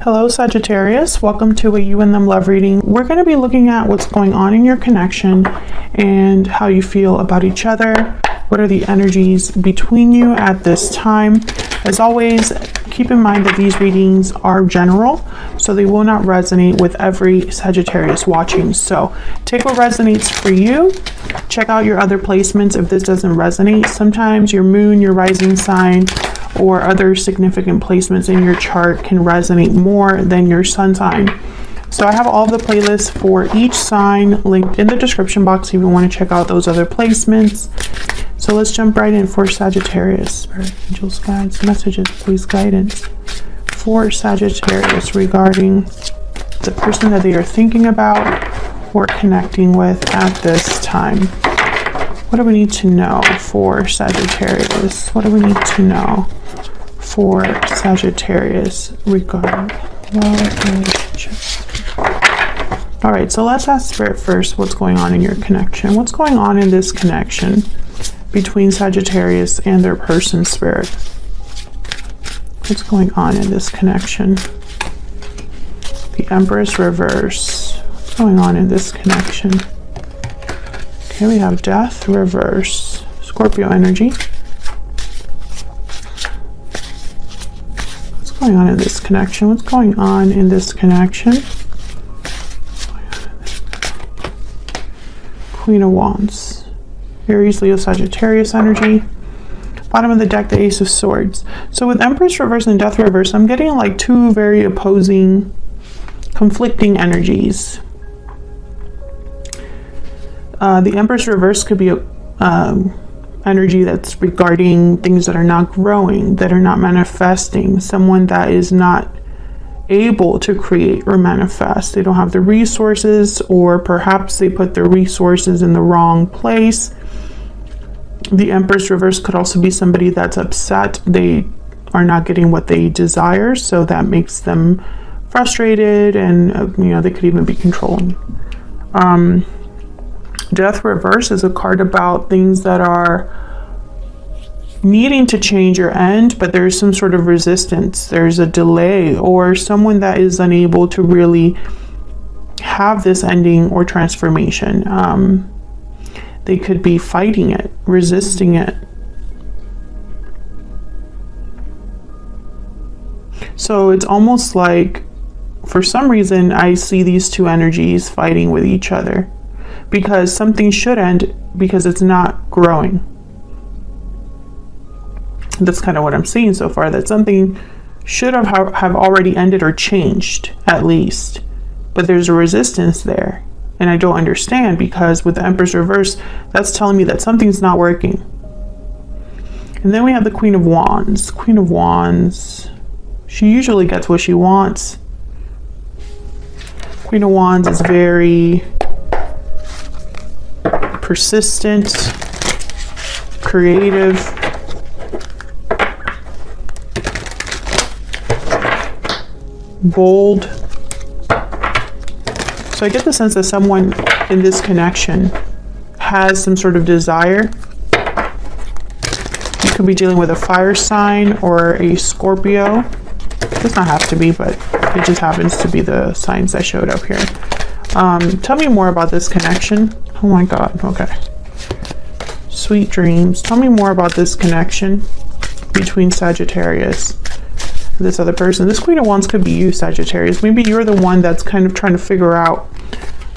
Hello Sagittarius, welcome to a You and Them love reading. We're going to be looking at what's going on in your connection and how you feel about each other. What are the energies between you at this time? As always, keep in mind that these readings are general, so they will not resonate with every Sagittarius watching. So take what resonates for you. Check out your other placements if this doesn't resonate. Sometimes your moon, your rising sign, or other significant placements in your chart can resonate more than your sun sign. So I have all the playlists for each sign linked in the description box if you want to check out those other placements. So let's jump right in for Sagittarius. Spirit, angels, guides, messages, please, guidance for Sagittarius regarding the person that they are thinking about or connecting with at this time. What do we need to know for Sagittarius? What do we need to know for Sagittarius regarding love relationships? All right, so let's ask Spirit first what's going on in your connection. What's going on in this connection between Sagittarius and their person, Spirit? What's going on in this connection? The Empress reverse. What's going on in this connection? Okay, we have Death reverse. Scorpio energy. What's going on in this connection? What's going on in this connection? Queen of Wands. Aries, Leo, Sagittarius energy. Bottom of the deck, the Ace of Swords. So with Empress reverse and Death reverse, I'm getting like two very opposing, conflicting energies. The Empress reverse could be a energy that's regarding things that are not growing, that are not manifesting, someone that is not able to create or manifest. They don't have the resources, or perhaps they put their resources in the wrong place. The Empress reverse could also be somebody that's upset. They are not getting what they desire, so that makes them frustrated, and they could even be controlling. Death reverse is a card about things that are needing to change or end, but there's some sort of resistance. There's a delay, or someone that is unable to really have this ending or transformation. They could be fighting it, resisting it. So it's almost like, for some reason, I see these two energies fighting with each other, because something should end because it's not growing. That's kind of what I'm seeing so far, that something should have already ended or changed at least, but there's a resistance there, and I don't understand, because with the Empress reverse, that's telling me that something's not working. And then we have the Queen of Wands. Queen of Wands, she usually gets what she wants. Queen of Wands is very persistent, creative, bold. So I get the sense that someone in this connection has some sort of desire. You could be dealing with a fire sign or a Scorpio. It does not have to be, but it just happens to be the signs that showed up here. Tell me more about this connection. Oh my God, okay. Sweet dreams. Tell me more about this connection between Sagittarius and this other person. This Queen of Wands could be you, Sagittarius. Maybe you're the one that's kind of trying to figure out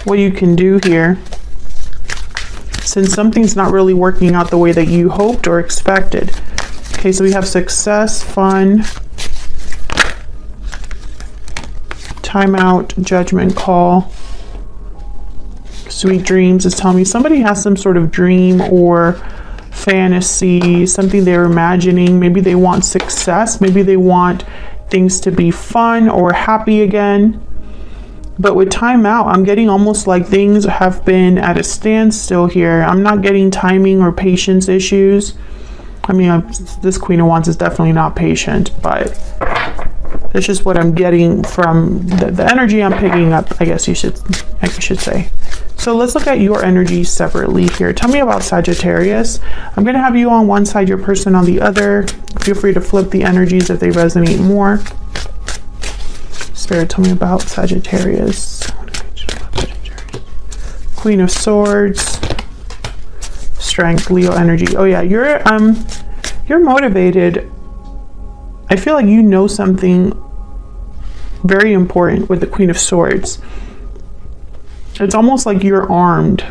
what you can do here, since something's not really working out the way that you hoped or expected. Okay, so we have success, fun, timeout, judgment call. Sweet dreams is telling me somebody has some sort of dream or fantasy, something they're imagining. Maybe they want success. Maybe they want things to be fun or happy again. But with timeout, I'm getting almost like things have been at a standstill here. I'm not getting timing or patience issues. I mean, this Queen of Wands is definitely not patient, but that's just what I'm getting from the energy I'm picking up, I guess you should say. So let's look at your energy separately here. Tell me about Sagittarius. I'm going to have you on one side, your person on the other. Feel free to flip the energies if they resonate more. Spirit, tell me about Sagittarius. Queen of Swords, Strength, Leo energy. Oh yeah, you're motivated. I feel like you know something very important with the Queen of Swords. It's almost like you're armed.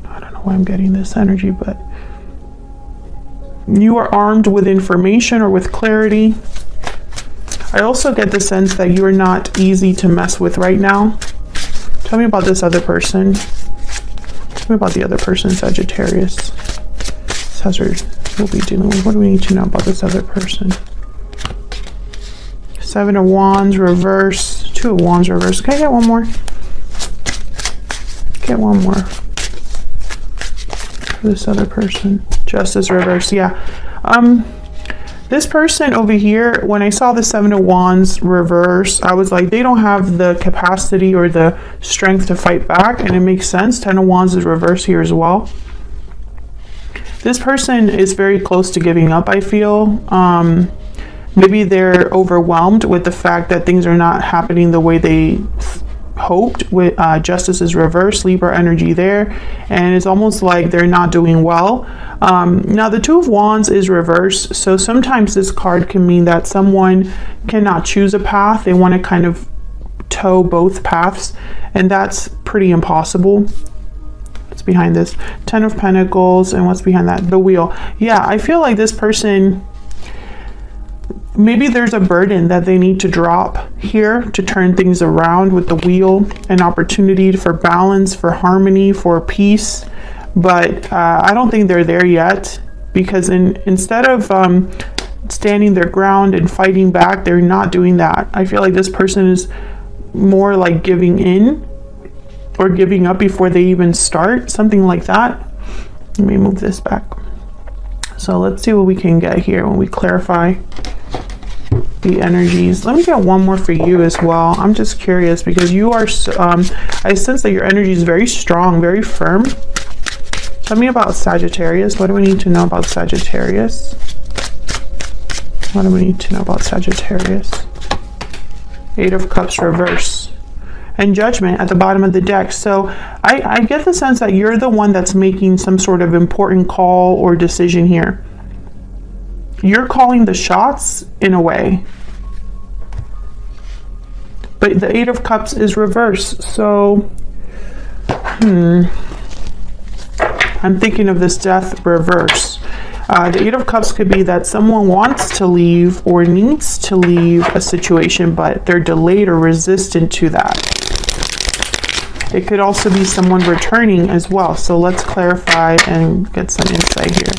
I don't know why I'm getting this energy, but you are armed with information or with clarity. I also get the sense that you are not easy to mess with right now. Tell me about this other person. Tell me about the other person, Sagittarius. We'll be dealing with. What do we need to know about this other person? 7 of Wands reverse, 2 of Wands reverse. Can I get one more? Get one more for this other person. Justice reverse. Yeah. This person over here, when I saw the 7 of Wands reverse, I was like, they don't have the capacity or the strength to fight back, and it makes sense. 10 of Wands is reverse here as well. This person is very close to giving up, I feel. Maybe they're overwhelmed with the fact that things are not happening the way they hoped. With Justice is reverse, Libra energy there, and it's almost like they're not doing well. Now the 2 of Wands is reverse, so sometimes this card can mean that someone cannot choose a path. They want to kind of toe both paths, and that's pretty impossible. What's behind this? 10 of Pentacles, and what's behind that? The Wheel. Yeah, I feel like this person, maybe there's a burden that they need to drop here to turn things around with the Wheel, an opportunity for balance, for harmony, for peace. But I don't think they're there yet, because instead of standing their ground and fighting back, they're not doing that. I feel like this person is more like giving in or giving up before they even start, something like that. Let me move this back. So let's see what we can get here when we clarify the energies. Let me get one more for you as well. I'm just curious because you are I sense that your energy is very strong, very firm. Tell me about Sagittarius. What do we need to know about Sagittarius? What do we need to know about Sagittarius? 8 of Cups reverse, and Judgment at the bottom of the deck. So I get the sense that you're the one that's making some sort of important call or decision here. You're calling the shots in a way. But the 8 of Cups is reverse. So, I'm thinking of this Death reverse. The 8 of Cups could be that someone wants to leave or needs to leave a situation, but they're delayed or resistant to that. It could also be someone returning as well. So let's clarify and get some insight here.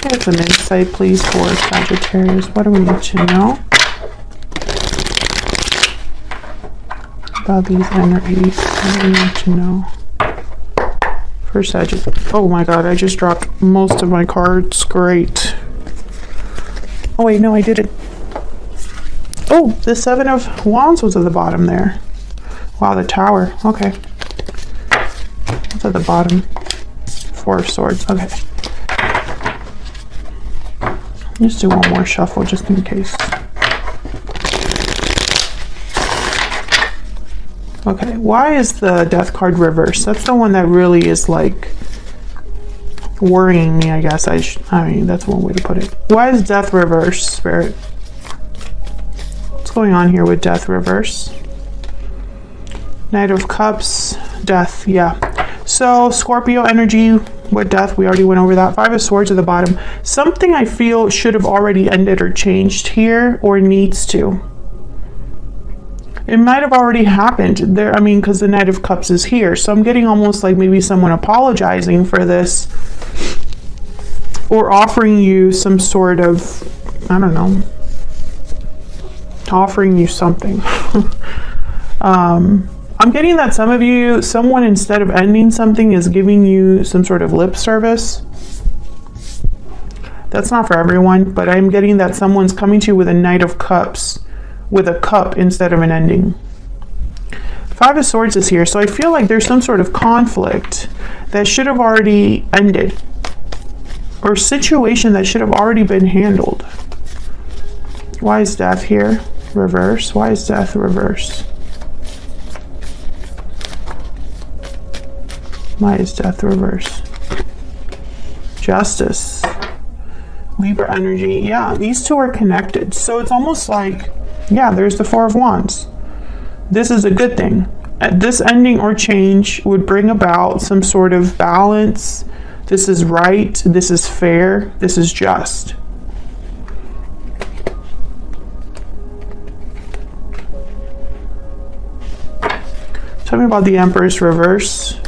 Get some insight, please, for Sagittarius. What do we need to know about these energies? What do we need to know for Sagittarius? Oh my god, I just dropped most of my cards. Great. Oh wait, no, I didn't. Oh, the 7 of Wands was at the bottom there. Wow, the Tower. Okay. What's at the bottom? 4 of Swords. Okay. Let's do one more shuffle just in case. Okay, why is the Death card reversed? That's the one that really is like worrying me, I guess. I mean, that's one way to put it. Why is Death reversed, Spirit? What's going on here with Death reverse? Knight of Cups, Death, yeah. So Scorpio energy with Death, we already went over that. 5 of Swords at the bottom. Something I feel should have already ended or changed here, or needs to. It might have already happened there. I mean, because the Knight of Cups is here. So I'm getting almost like maybe someone apologizing for this, or offering you some sort of, I don't know, offering you something. I'm getting that some of you, someone instead of ending something is giving you some sort of lip service. That's not for everyone, but I'm getting that someone's coming to you with a Knight of Cups, with a cup instead of an ending. 5 of Swords is here, so I feel like there's some sort of conflict that should have already ended, or situation that should have already been handled. Why is Death here? reverse. Why is death reverse? Why is death reverse? Justice. Libra energy. Yeah, these two are connected. So it's almost like, yeah, there's the Four of Wands. This is a good thing. This ending or change would bring about some sort of balance. This is right. This is fair. This is just. Tell me about the Empress reverse.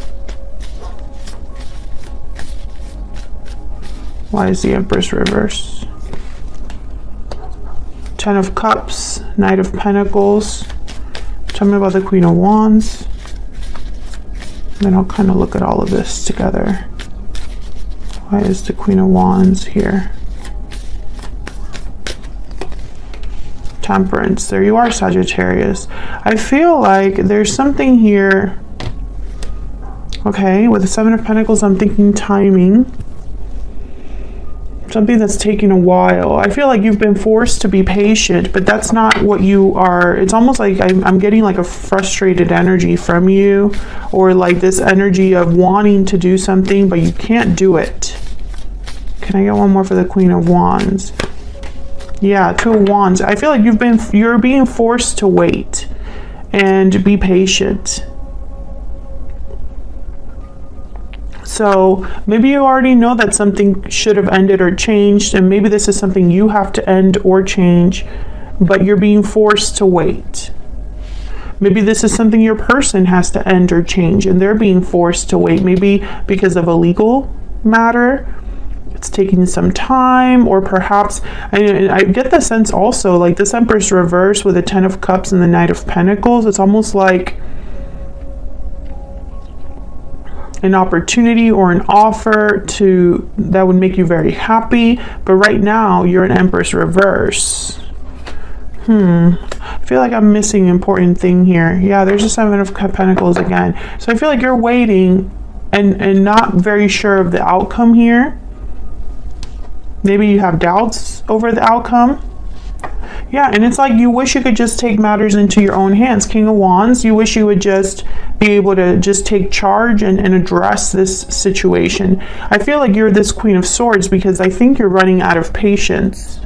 Why is the Empress reverse? Ten of Cups, Knight of Pentacles. Tell me about the Queen of Wands. Then I'll kind of look at all of this together. Why is the Queen of Wands here? Temperance. There you are, Sagittarius. I feel like there's something here. Okay, with the Seven of Pentacles, I'm thinking timing. Something that's taking a while. I feel like you've been forced to be patient, but that's not what you are. It's almost like I'm getting like a frustrated energy from you, or like this energy of wanting to do something, but you can't do it. Can I get one more for the Queen of Wands? Yeah, Two of Wands. I feel like you're being forced to wait and be patient. So maybe you already know that something should have ended or changed, and maybe this is something you have to end or change, but you're being forced to wait. Maybe this is something your person has to end or change, and they're being forced to wait, maybe because of a legal matter. It's taking some time, or perhaps, I get the sense also, like this Empress reverse with the Ten of Cups and the Knight of Pentacles, it's almost like an opportunity or an offer that would make you very happy, but right now you're an Empress reverse. I feel like I'm missing an important thing here. Yeah, there's a Seven of Pentacles again. So I feel like you're waiting and not very sure of the outcome here. Maybe you have doubts over the outcome. Yeah, and it's like you wish you could just take matters into your own hands. King of Wands, you wish you would just be able to just take charge and address this situation. I feel like you're this Queen of Swords because I think you're running out of patience.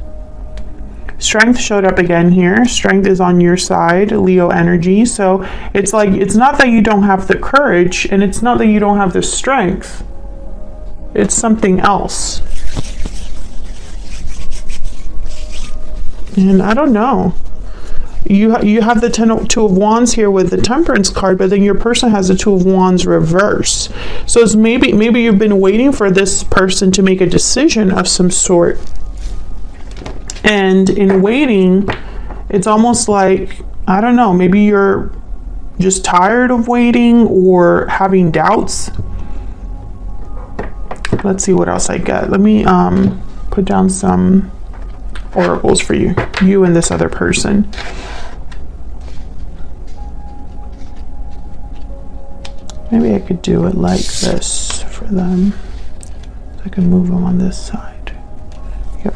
Strength showed up again here. Strength is on your side, Leo energy. So it's like, it's not that you don't have the courage, and it's not that you don't have the strength. It's something else. And I don't know. You have the Two of Wands here with the Temperance card, but then your person has the Two of Wands reverse. So it's maybe you've been waiting for this person to make a decision of some sort. And in waiting, it's almost like, I don't know, maybe you're just tired of waiting or having doubts. Let's see what else I get. Let me put down some oracles for you and this other person. Maybe I could do it like this for them. I can move them on this side. Yep.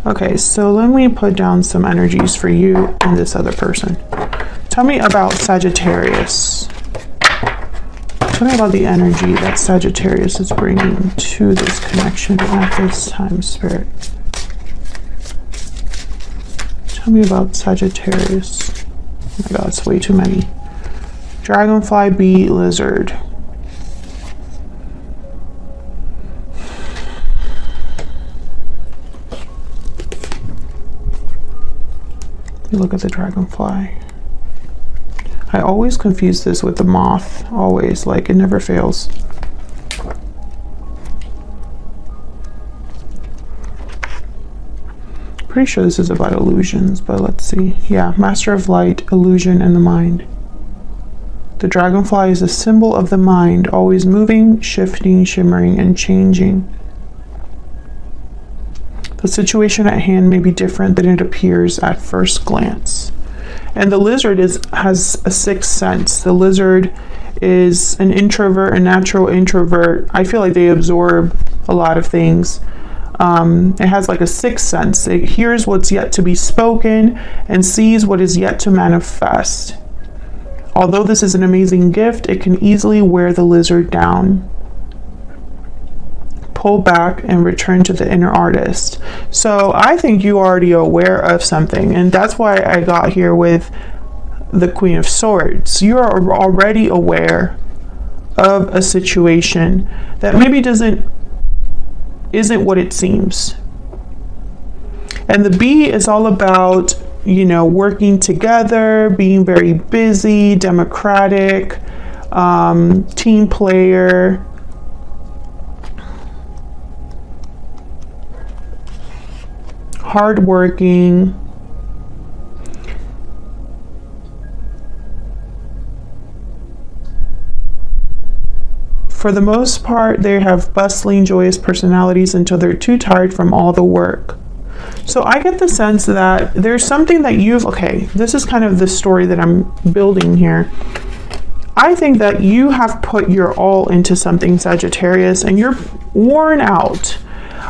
Okay, so let me put down some energies for you and this other person. Tell me about Sagittarius. Tell me about the energy that Sagittarius is bringing to this connection at this time, Spirit. Tell me about Sagittarius. Oh my God, it's way too many. Dragonfly, bee, lizard. You look at the dragonfly. I always confuse this with the moth. Always, like it never fails. Pretty sure this is about illusions, but let's see. Yeah, Master of Light, illusion, and the mind. The dragonfly is a symbol of the mind, always moving, shifting, shimmering, and changing. The situation at hand may be different than it appears at first glance. And the lizard has a sixth sense. The lizard is an introvert, a natural introvert. I feel like they absorb a lot of things. It has like a sixth sense. It hears what's yet to be spoken and sees what is yet to manifest. Although this is an amazing gift, it can easily wear the lizard down. Pull back and return to the inner artist. So I think you are already aware of something, and that's why I got here with the Queen of Swords. You are already aware of a situation that maybe isn't what it seems. And the B is all about, you know, working together, being very busy, democratic, team player. Hardworking. For the most part, they have bustling, joyous personalities until they're too tired from all the work. So I get the sense that there's something that okay, this is kind of the story that I'm building here. I think that you have put your all into something, Sagittarius, and you're worn out.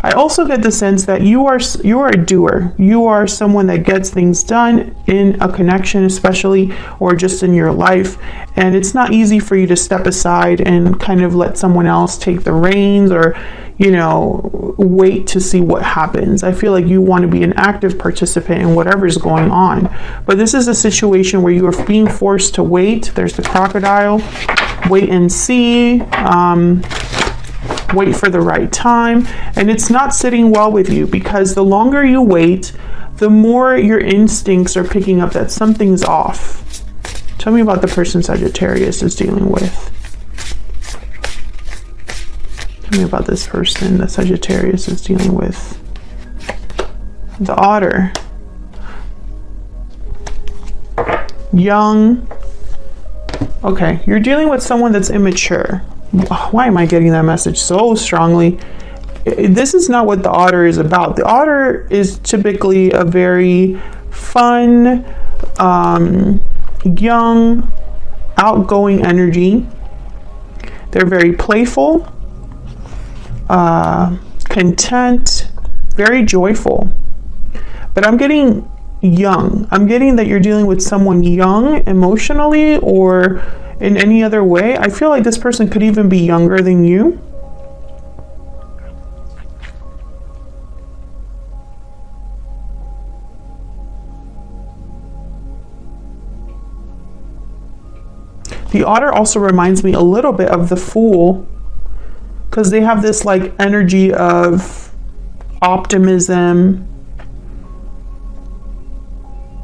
I also get the sense that you are a doer. You are someone that gets things done in a connection, especially, or just in your life. And it's not easy for you to step aside and kind of let someone else take the reins, or, you know, wait to see what happens. I feel like you want to be an active participant in whatever's going on. But this is a situation where you are being forced to wait. There's the crocodile. Wait and see. Wait for the right time, and it's not sitting well with you, because the longer you wait, the more your instincts are picking up that something's off. Tell me about the person Sagittarius is dealing with. Tell me about this person that Sagittarius is dealing with. The Otter. Young. Okay, you're dealing with someone that's immature. Why am I getting that message so strongly? This is not what the Otter is about. The Otter is typically a very fun, young, outgoing energy. They're very playful, content, very joyful. But I'm getting young. I'm getting that you're dealing with someone young emotionally, or in any other way. I feel like this person could even be younger than you. The Otter also reminds me a little bit of the Fool, because they have this like energy of optimism.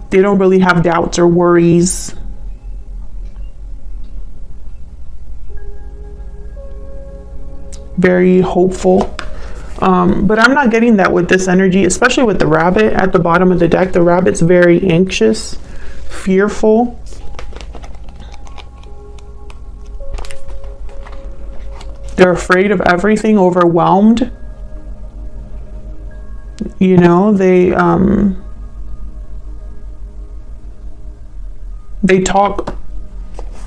They don't really have doubts or worries. Very hopeful. But I'm not getting that with this energy, especially with the Rabbit at the bottom of the deck. The Rabbit's very anxious, fearful. They're afraid of everything, overwhelmed. You know, they talk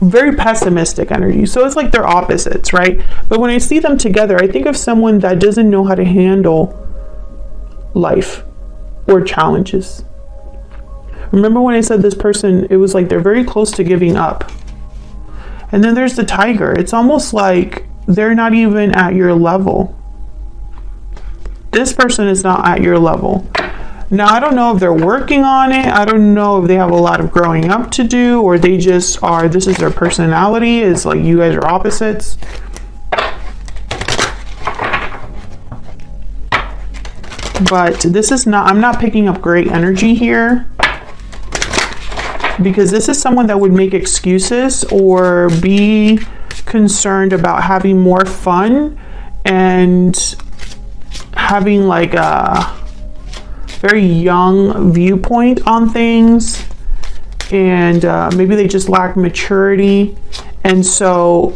very pessimistic energy. So it's like they're opposites, right? But when I see them together, I think of someone that doesn't know how to handle life or challenges. Remember when I said this person, it was like they're very close to giving up. And then there's the Tiger. It's almost like they're not even at your level. This person is not at your level. Now, I don't know if they're working on it. I don't know if they have a lot of growing up to do, or they just are, this is their personality. It's like you guys are opposites. But this is not, I'm not picking up great energy here, because this is someone that would make excuses or be concerned about having more fun and having like a very young viewpoint on things, and maybe they just lack maturity. And so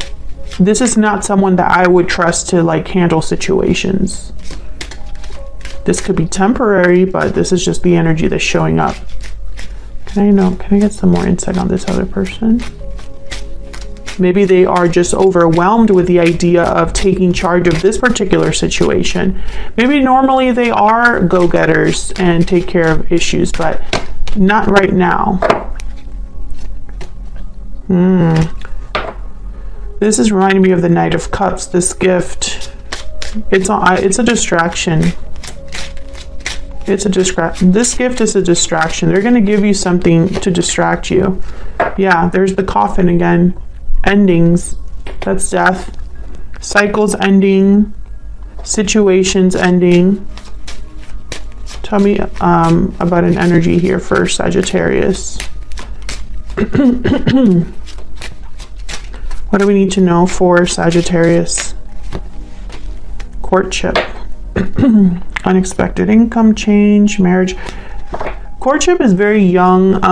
this is not someone that I would trust to like handle situations. This could be temporary, but this is just the energy that's showing up. Can I get some more insight on this other person? Maybe they are just overwhelmed with the idea of taking charge of this particular situation. Maybe normally they are go-getters and take care of issues, but not right now. This is reminding me of the Knight of Cups. This gift, it's a distraction. This gift is a distraction. They're going to give you something to distract you. Yeah, there's the coffin again. Endings. That's death. Cycles ending. Situations ending. Tell me about an energy here for Sagittarius. What do we need to know for Sagittarius? Courtship. Unexpected income change, marriage. Courtship is very young,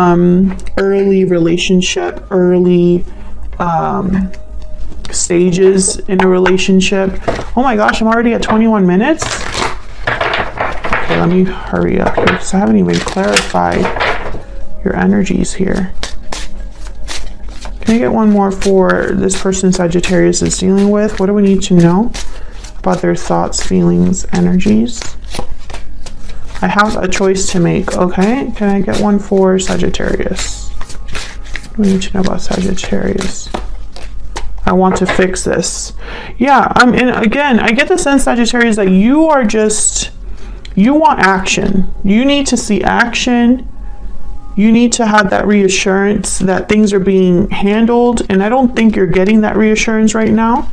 early relationship, early stages in a relationship. Oh my gosh, I'm already at 21 minutes. Okay, let me hurry up here because I haven't even clarified your energies here. Can I get one more for this person Sagittarius is dealing with? What do we need to know about their thoughts, feelings, energies? I have a choice to make. Okay, can I get one for Sagittarius? What do we need to know about Sagittarius? I want to fix this. Yeah, and again, I get the sense, Sagittarius, that you are just, you want action. You need to see action. You need to have that reassurance that things are being handled, and I don't think you're getting that reassurance right now.